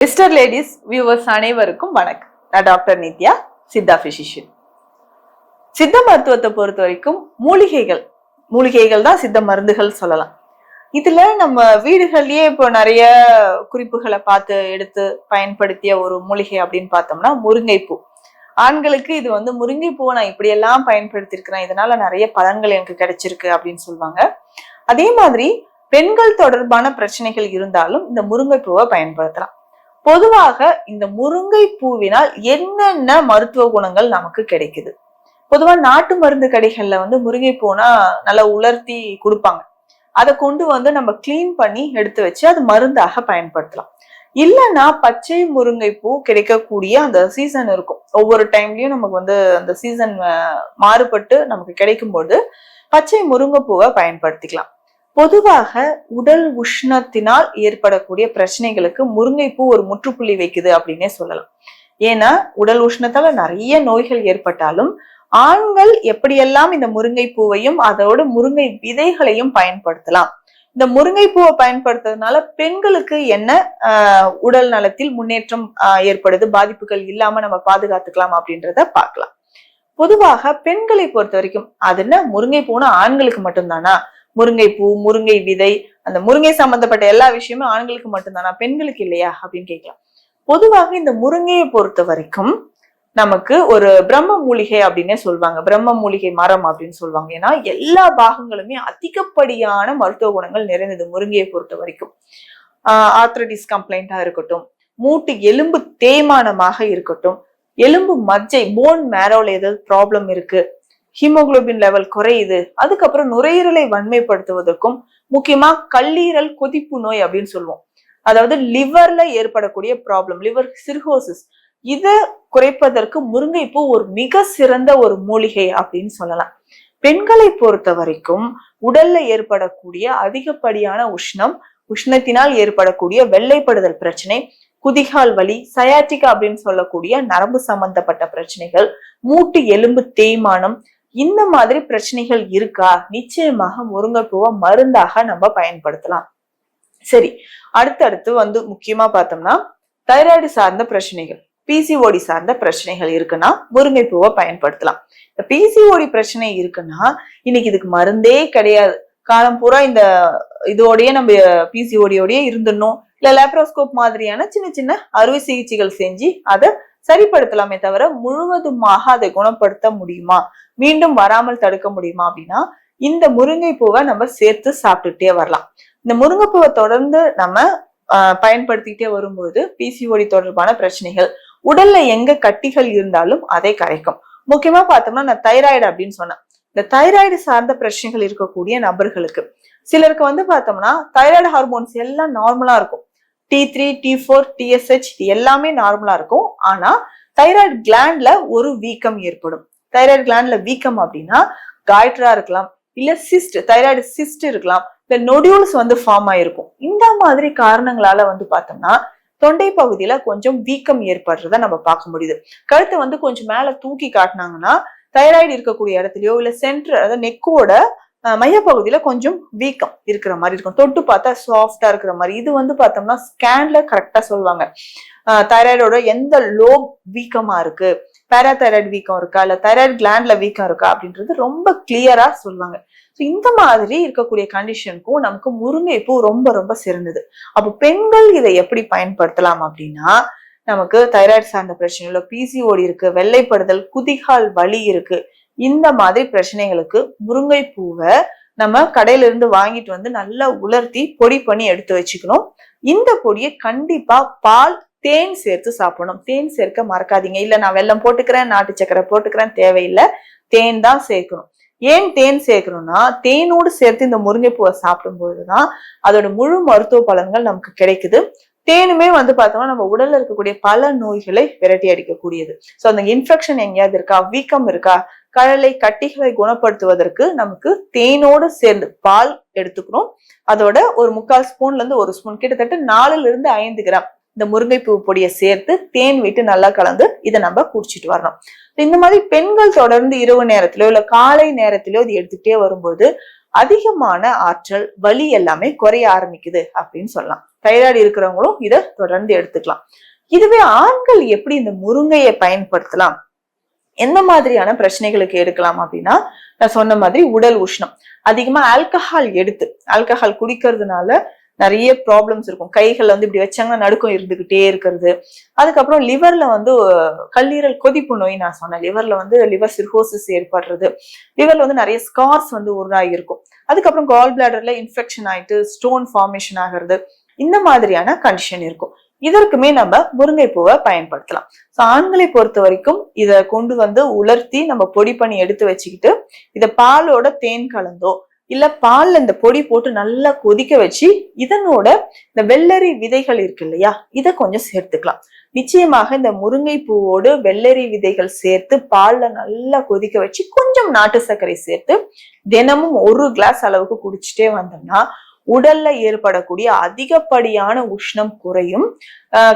Mister ladies viewers அனைவருக்கும் வணக்கம். நான் டாக்டர் நித்யா, சித்தா பிசிஷியன். சித்த மருத்துவத்தை பொறுத்த வரைக்கும் மூலிகைகள் தான் சித்த மருந்துகள் சொல்லலாம். இதுல நம்ம வீடுகள்லயே இப்போ நிறைய குறிப்புகளை பார்த்து எடுத்து பயன்படுத்திய ஒரு மூலிகை அப்படின்னு பார்த்தோம்னா முருங்கைப்பூ. ஆண்களுக்கு இது முருங்கைப்பூவை நான் இப்படி எல்லாம் பயன்படுத்தியிருக்கிறேன், இதனால நிறைய பலன்கள் எனக்கு கிடைச்சிருக்கு அப்படின்னு சொல்லுவாங்க. அதே மாதிரி பெண்கள் தொடர்பான பிரச்சனைகள் இருந்தாலும் இந்த முருங்கைப்பூவை பயன்படுத்தலாம். பொதுவாக இந்த முருங்கை பூவினால் என்னென்ன மருத்துவ குணங்கள் நமக்கு கிடைக்குது? பொதுவா நாட்டு மருந்து கடைகள்ல முருங்கை பூனா நல்லா உலர்த்தி கொடுப்பாங்க. அதை கொண்டு நம்ம கிளீன் பண்ணி எடுத்து வச்சு அது மருந்தாக பயன்படுத்தலாம். இல்லைன்னா பச்சை முருங்கை பூ கிடைக்கக்கூடிய அந்த சீசன் இருக்கும். ஒவ்வொரு டைம்லயும் நமக்கு அந்த சீசன் மாறுபட்டு நமக்கு கிடைக்கும் போது பச்சை முருங்கை பூவை பயன்படுத்திக்கலாம். பொதுவாக உடல் உஷ்ணத்தினால் ஏற்படக்கூடிய பிரச்சனைகளுக்கு முருங்கைப்பூ ஒரு முற்றுப்புள்ளி வைக்குது அப்படின்னே சொல்லலாம். ஏன்னா உடல் உஷ்ணத்தால நிறைய நோய்கள் ஏற்பட்டாலும் ஆண்கள் எப்படியெல்லாம் இந்த முருங்கை பூவையும் அதோட முருங்கை விதைகளையும் பயன்படுத்தலாம். இந்த முருங்கை பூவை பயன்படுத்துறதுனால பெண்களுக்கு என்ன உடல் நலத்தில் முன்னேற்றம் ஏற்படுது, பாதிப்புகள் இல்லாம நம்ம பாதுகாத்துக்கலாம் அப்படின்றத பார்க்கலாம். பொதுவாக பெண்களை பொறுத்த வரைக்கும் அது என்ன முருங்கை பூனா ஆண்களுக்கு மட்டும்தானா? முருங்கை பூ, முருங்கை விதை, அந்த முருங்கை சம்பந்தப்பட்ட எல்லா விஷயமும் ஆண்களுக்கு மட்டும்தானா, பெண்களுக்கு இல்லையா அப்படின்னு கேட்கலாம். பொதுவாக இந்த முருங்கையை பொறுத்த வரைக்கும் நமக்கு ஒரு பிரம்ம மூலிகை அப்படின்னே சொல்லுவாங்க. பிரம்ம மூலிகை மரம் அப்படின்னு சொல்லுவாங்க. ஏன்னா எல்லா பாகங்களுமே அதிகப்படியான மருத்துவ குணங்கள் நிறைந்தது முருங்கையை பொறுத்த வரைக்கும். ஆர்த்ரைட்டிஸ் கம்ப்ளைண்டா இருக்கட்டும், மூட்டு எலும்பு தேய்மானமாக இருக்கட்டும், எலும்பு மஜ்ஜை போன் மேரோல ஏதாவது ப்ராப்ளம் இருக்கு, ஹீமோகுளோபின் லெவல் குறையுது, அதுக்கப்புறம் நுரையீரலை வன்மைப்படுத்துவதற்கும், முக்கியமா கல்லீரல் கொதிப்பு நோய் அப்படின்னு சொல்லுவோம், அதாவது லிவர்ல ஏற்படக்கூடிய ப்ராப்ளம், லிவர் சிர்ஹோசிஸ், இதை குறைப்பதற்கு முருங்கைப்பூ ஒரு மிக சிறந்த ஒரு மூலிகை அப்படின்னு சொல்லலாம். பெண்களை பொறுத்த வரைக்கும் உடல்ல ஏற்படக்கூடிய அதிகப்படியான உஷ்ணத்தினால் ஏற்படக்கூடிய வெள்ளைப்படுதல் பிரச்சனை, குதிகால் வலி, சயாட்டிகா அப்படின்னு சொல்லக்கூடிய நரம்பு சம்பந்தப்பட்ட பிரச்சனைகள், மூட்டு எலும்பு தேய்மானம், இந்த மாதிரி பிரச்சனைகள் இருக்கா? நிச்சயமாக முருங்கைப்பூவை மருந்தாக நம்ம பயன்படுத்தலாம். சரி, அடுத்தடுத்து முக்கியமா பார்த்தோம்னா தைராய்டு சார்ந்த பிரச்சனைகள், பிசிஓடி சார்ந்த பிரச்சனைகள் இருக்குன்னா முருங்கைப்பூவை பயன்படுத்தலாம். இந்த பிசிஓடி பிரச்சனை இருக்குன்னா இன்னைக்கு இதுக்கு மருந்தே கிடையாது, காலம் பூரா இந்த இதோடய நம்ம பிசிஓடியோடய இருந்துடணும், இல்ல லேப்ரோஸ்கோப் மாதிரியான சின்ன சின்ன அறுவை சிகிச்சைகள் செஞ்சு அதை சரிப்படுத்தலாமே தவிர முழுவதுமாக அதை குணப்படுத்த முடியுமா, மீண்டும் வராமல் தடுக்க முடியுமா அப்படின்னா இந்த முருங்கை பூவை நம்ம சேர்த்து சாப்பிட்டுட்டே வரலாம். இந்த முருங்கை பூவை தொடர்ந்து நம்ம பயன்படுத்திக்கிட்டே வரும்போது பிசிஓடி தொடர்பான பிரச்சனைகள், உடல்ல எங்க கட்டிகள் இருந்தாலும் அதை கரைக்கும். முக்கியமா பார்த்தோம்னா நான் தைராய்டு அப்படின்னு சொன்னேன். இந்த தைராய்டு சார்ந்த பிரச்சனைகள் இருக்கக்கூடிய நபர்களுக்கு சிலருக்கு பார்த்தோம்னா தைராய்டு ஹார்மோன்ஸ் எல்லாம் நார்மலா இருக்கும். T3, T4, TSH இது எல்லாமே நார்மலா இருக்கும். ஆனா தைராய்டு கிளாண்ட்ல ஒரு வீக்கம் ஏற்படும். தைராய்டு கிளாண்ட்ல வீக்கம் அப்படின்னா காய்ட்ரா இருக்கலாம், இல்ல சிஸ்ட், தைராய்டு சிஸ்ட் இருக்கலாம், இல்ல நொடியூல்ஸ் ஃபார்ம் ஆயிருக்கும். இந்த மாதிரி காரணங்களால பார்த்தோம்னா தொண்டை பகுதியில கொஞ்சம் வீக்கம் ஏற்படுறத நம்ம பார்க்க முடியுது. கழுத்தை கொஞ்சம் மேல தூக்கி காட்டினாங்கன்னா தைராய்டு இருக்கக்கூடிய இடத்துலயோ இல்ல சென்டர், அதாவது நெக்கோட மையப்பகுதியில கொஞ்சம் வீக்கம் இருக்கிற மாதிரி இருக்கும். தொட்டு பார்த்தா சாஃப்டா இருக்கிற மாதிரி. இது பார்த்தோம்னா ஸ்கேன்ல கரெக்டா சொல்லுவாங்க தைராய்டோட எந்த லோப் வீக்கமா இருக்கு, பேராதைராய்டு வீக்கம் இருக்கா, இல்ல தைராய்டு கிளாண்ட்ல வீக்கம் இருக்கா அப்படின்றது ரொம்ப கிளியரா சொல்லுவாங்க. இந்த மாதிரி இருக்கக்கூடிய கண்டிஷனுக்கும் நமக்கு முருங்கைப்பூ ரொம்ப ரொம்ப சிறந்தது. அப்போ பெண்கள் இதை எப்படி பயன்படுத்தலாம் அப்படின்னா, நமக்கு தைராய்டு சார்ந்த பிரச்சனைகளோ, பிசிஓடி இருக்கு, வெள்ளைப்படுதல், குதிகால் வலி இருக்கு, இந்த மாதிரி பிரச்சனைகளுக்கு முருங்கை பூவை நம்ம கடையில இருந்து வாங்கிட்டு நல்லா உலர்த்தி பொடி பண்ணி எடுத்து வச்சுக்கணும். இந்த பொடியை கண்டிப்பா பால், தேன் சேர்த்து சாப்பிடணும். தேன் சேர்க்க மறக்காதீங்க. இல்ல நான் வெல்லம் போட்டுக்கிறேன், நாட்டு சக்கரை போட்டுக்கிறேன், தேவையில்லை, தேன் தான் சேர்க்கணும். ஏன் தேன் சேர்க்கணும்னா தேனோடு சேர்த்து இந்த முருங்கை பூவை சாப்பிடும் போதுதான் அதோட முழு மருத்துவ பலன்கள் நமக்கு கிடைக்குது. தேனுமே பார்த்தோம்னா நம்ம உடல்ல இருக்கக்கூடிய பல நோய்களை விரட்டி அடிக்கக்கூடியது. சோ அந்த இன்ஃபெக்ஷன் எங்கேயாவது இருக்கா, வீக்கம் இருக்கா, கழலை கட்டிகளை குணப்படுத்துவதற்கு நமக்கு தேனோடு சேர்ந்து பால் எடுத்துக்கணும். அதோட ஒரு 3/4 ஸ்பூன்ல இருந்து 1 ஸ்பூன், கிட்டத்தட்ட 4 to 5 கிராம் இந்த முருங்கைப்பூ பொடியை சேர்த்து தேன் விட்டு நல்லா கலந்து இதை நம்ம குடிச்சிட்டு வரணும். இந்த மாதிரி பெண்கள் தொடர்ந்து இரவு நேரத்திலோ இல்ல காலை நேரத்திலோ இது எடுத்துக்கிட்டே வரும்போது அதிகமான ஆற்றல், வலி எல்லாமே குறைய ஆரம்பிக்குது அப்படின்னு சொல்லலாம். தைராய்டு இருக்கிறவங்களும் இதை தொடர்ந்து எடுத்துக்கலாம். இதுவே ஆண்கள் எப்படி இந்த முருங்கையை பயன்படுத்தலாம், எந்த மாதிரியான பிரச்சனைகளுக்கு எடுக்கலாம் அப்படின்னா, நான் சொன்ன மாதிரி உடல் உஷ்ணம், அதிகமா ஆல்கஹால் குடிக்கிறதுனால நிறைய ப்ராப்ளம்ஸ் இருக்கும். கைகள் வந்து இப்படி வச்சாங்கன்னா நடுக்கம் இருந்துகிட்டே இருக்கிறது. அதுக்கப்புறம் லிவர்ல வந்து கல்லீரல் கொதிப்பு நோய் நான் சொன்னேன். லிவர்ல வந்து லிவர் சிர்ஹோசிஸ் ஏற்படுறது, லிவர்ல வந்து நிறைய ஸ்கார்ஸ் வந்து உருவாகி இருக்கும். அதுக்கப்புறம் கால் பிளாடர்ல இன்ஃபெக்ஷன் ஆயிட்டு ஸ்டோன் ஃபார்மேஷன் ஆகிறது, இந்த மாதிரியான கண்டிஷன் இருக்கும். இதற்குமே நம்ம முருங்கை பூவை பயன்படுத்தலாம். ஆண்களை பொறுத்த வரைக்கும் இதை கொண்டு வந்து உலர்த்தி நம்ம பொடி பண்ணி எடுத்து வச்சுக்கிட்டு, இதை பாலோட தேன் கலந்தோ இல்ல பால்ல இந்த பொடி போட்டு நல்லா கொதிக்க வச்சு இதனோட இந்த வெள்ளரி விதைகள் இருக்கு இல்லையா, இதை கொஞ்சம் சேர்த்துக்கலாம். நிச்சயமாக இந்த முருங்கை பூவோடு வெள்ளரி விதைகள் சேர்த்து பால்ல நல்லா கொதிக்க வச்சு கொஞ்சம் நாட்டு சர்க்கரை சேர்த்து தினமும் 1 கிளாஸ் அளவுக்கு குடிச்சிட்டே வந்தோம்னா உடல்ல ஏற்படக்கூடிய அதிகப்படியான உஷ்ணம் குறையும்.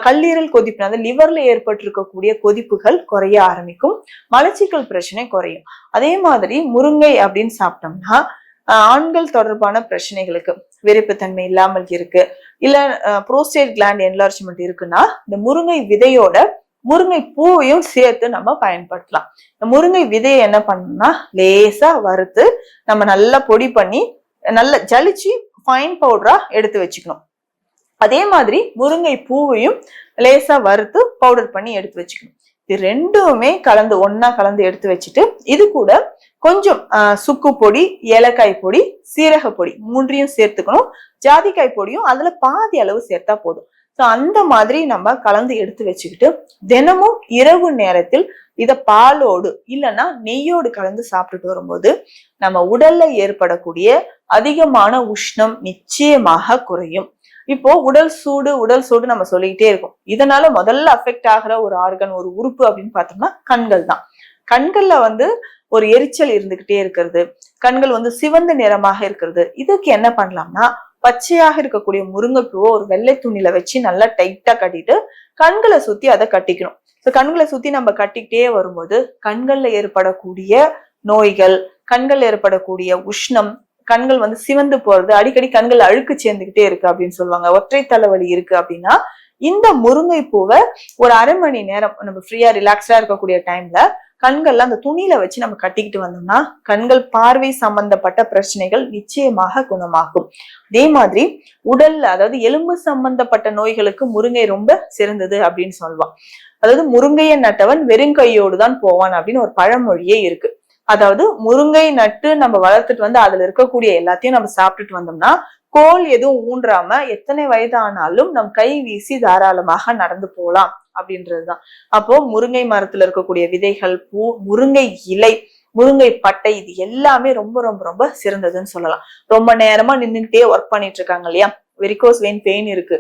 கல்லீரல் கொதிப்பு, அந்த லிவர்ல ஏற்பட்டிருக்கக்கூடிய கொதிப்புகள் குறைய ஆரம்பிக்கும். மலச்சிக்கல் பிரச்சனை குறையும். அதே மாதிரி முருங்கை அப்படின்னு சாப்பிட்டோம்னா ஆண்கள் தொடர்பான பிரச்சனைகளுக்கு, விரைப்புத்தன்மை இல்லாமல் இருக்கு, இல்ல புரோஸ்டேட் கிளாண்ட் என்லார்ஜ்மெண்ட் இருக்குன்னா இந்த முருங்கை விதையோட முருங்கை பூவையும் சேர்த்து நம்ம பயன்படுத்தலாம். இந்த முருங்கை விதையை என்ன பண்ணணும்னா லேசா வறுத்து நம்ம நல்லா பொடி பண்ணி நல்லா ஜலிச்சு ஃபைன் பவுடரா எடுத்து வச்சுக்கணும். அதே மாதிரி முருங்கை பூவையும் லேசா வறுத்து பவுடர் பண்ணி எடுத்து வச்சுக்கணும். இது ரெண்டுமே ஒன்னா கலந்து எடுத்து வச்சுட்டு இது கூட கொஞ்சம் சுக்கு பொடி, ஏலக்காய் பொடி, சீரக பொடி 3ஐயும் சேர்த்துக்கணும். ஜாதிக்காய் பொடியும் அதுல பாதி அளவு சேர்த்தா போதும். அந்த மாதிரி நம்ம கலந்து எடுத்து வச்சுக்கிட்டு தினமும் இரவு நேரத்தில் இத பாலோடு இல்லைன்னா நெய்யோடு கலந்து சாப்பிட்டுட்டு வரும்போது நம்ம உடல்ல ஏற்படக்கூடிய அதிகமான உஷ்ணம் நிச்சயமாக குறையும். இப்போ உடல் சூடு நம்ம சொல்லிக்கிட்டே இருக்கோம். இதனால முதல்ல அஃபெக்ட் ஆகிற ஒரு ஆர்கன், ஒரு உறுப்பு அப்படின்னு பார்த்தோம்னா கண்கள் தான். கண்கள்ல வந்து ஒரு எரிச்சல் இருந்துகிட்டே இருக்கிறது, கண்கள் வந்து சிவந்த நிறமாக இருக்கிறது. இதுக்கு என்ன பண்ணலாம்னா பச்சையாக இருக்கக்கூடிய முருங்கைப்பூவை ஒரு வெள்ளை துணியில வச்சு நல்லா டைட்டா கட்டிட்டு கண்களை சுத்தி அதை கட்டிக்கணும். கண்களை சுத்தி நம்ம கட்டிக்கிட்டே வரும்போது கண்கள்ல ஏற்படக்கூடிய நோய்கள், கண்கள் ஏற்படக்கூடிய உஷ்ணம், கண்கள் வந்து சிவந்து போறது, அடிக்கடி கண்கள் அழுக்கு சேர்ந்துகிட்டே இருக்கு அப்படின்னு சொல்லுவாங்க, ஒற்றை தலைவலி இருக்கு அப்படின்னா இந்த முருங்கை பூவை ஒரு அரை மணி நேரம் நம்ம ஃப்ரீயா ரிலாக்ஸ்டா இருக்கக்கூடிய டைம்ல கண்கள்ல அந்த துணியில வச்சு நம்ம கட்டிக்கிட்டு வந்தோம்னா கண்கள் பார்வை சம்பந்தப்பட்ட பிரச்சனைகள் நிச்சயமாக குணமாகும். அதே மாதிரி உடல்ல, அதாவது எலும்பு சம்பந்தப்பட்ட நோய்களுக்கு முருங்கை ரொம்ப சிறந்தது அப்படின்னு சொல்லுவான். அதாவது முருங்கையை நட்டவன் வெறுங்கையோடு தான் போவான் அப்படின்னு ஒரு பழமொழியே இருக்கு. அதாவது முருங்கை நட்டு நம்ம வளர்த்துட்டு வந்து அதுல இருக்கக்கூடிய எல்லாத்தையும் நம்ம சாப்பிட்டுட்டு வந்தோம்னா கோல் எதுவும் ஊன்றாம எத்தனை வயதானாலும் நம் கை வீசி தாராளமாக நடந்து போலாம் அப்படின்றதுதான். அப்போ முருங்கை மரத்துல இருக்கக்கூடிய விதைகள், பூ, முருங்கை இலை, முருங்கை பட்டை, இது எல்லாமே ரொம்ப ரொம்ப ரொம்ப சிறந்ததுன்னு சொல்லலாம். ரொம்ப நேரமா நின்றுகிட்டே ஒர்க் பண்ணிட்டு இருக்காங்க இல்லையா, வெரிகோஸ் வெயின் பெயின் இருக்கு,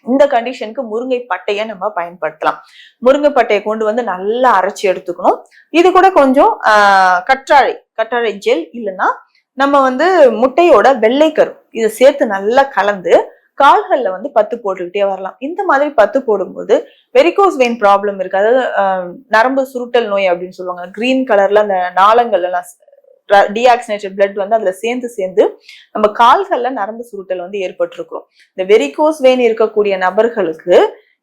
இந்த கண்டிஷனுக்கு முருங்கை பட்டையை நம்ம பயன்படுத்தலாம். முருங்கை பட்டையை கொண்டு வந்து நல்லா அரைச்சி எடுத்துக்கணும். இது கூட கொஞ்சம் கற்றாழை ஜெல் இல்லைன்னா நம்ம வந்து முட்டையோட வெள்ளைக்கரு இதை சேர்த்து நல்லா கலந்து கால்கள்ல வந்து பத்து போட்டுக்கிட்டே வரலாம். இந்த மாதிரி பத்து போடும்போது வெரிகோஸ் வெயின் ப்ராப்ளம் இருக்கு, அதாவது நரம்பு சுருட்டல் நோய் அப்படின்னு சொல்லுவாங்க. கிரீன் கலர்ல அந்த நாளங்கள் எல்லாம் டீஆக்சினேட்டட் பிளட் வந்து அதுல சேர்ந்து நம்ம கால்கள்ல நரம்பு சுருட்டல் வந்து ஏற்பட்டிருக்கிறோம். இந்த வெரிகோஸ் வெயின் இருக்கக்கூடிய நபர்களுக்கு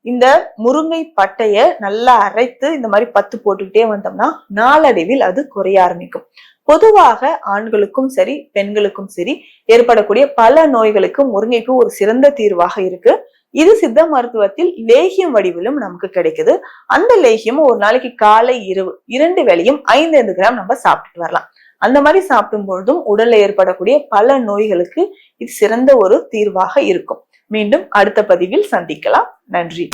இந்த முருங்கை பட்டைய நல்லா அரைத்து இந்த மாதிரி பத்து போட்டுக்கிட்டே வந்தோம்னா நாளடைவில் அது குறைய ஆரம்பிக்கும். பொதுவாக ஆண்களுக்கும் சரி பெண்களுக்கும் சரி ஏற்படக்கூடிய பல நோய்களுக்கு முருங்கைப்பூ ஒரு சிறந்த தீர்வாக இருக்கு. இது சித்த மருத்துவத்தில் லேகியம் வடிவிலும் நமக்கு கிடைக்குது. அந்த லேகியம் ஒரு நாளைக்கு காலை இரவு 2 வேளையும் 5 கிராம் நம்ம சாப்பிட்டுட்டு வரலாம். அந்த மாதிரி சாப்பிடும் பொழுதும் உடல்ல ஏற்படக்கூடிய பல நோய்களுக்கு இது சிறந்த ஒரு தீர்வாக இருக்கும். மீண்டும் அடுத்த பதிவில் சந்திக்கலாம். நன்றி.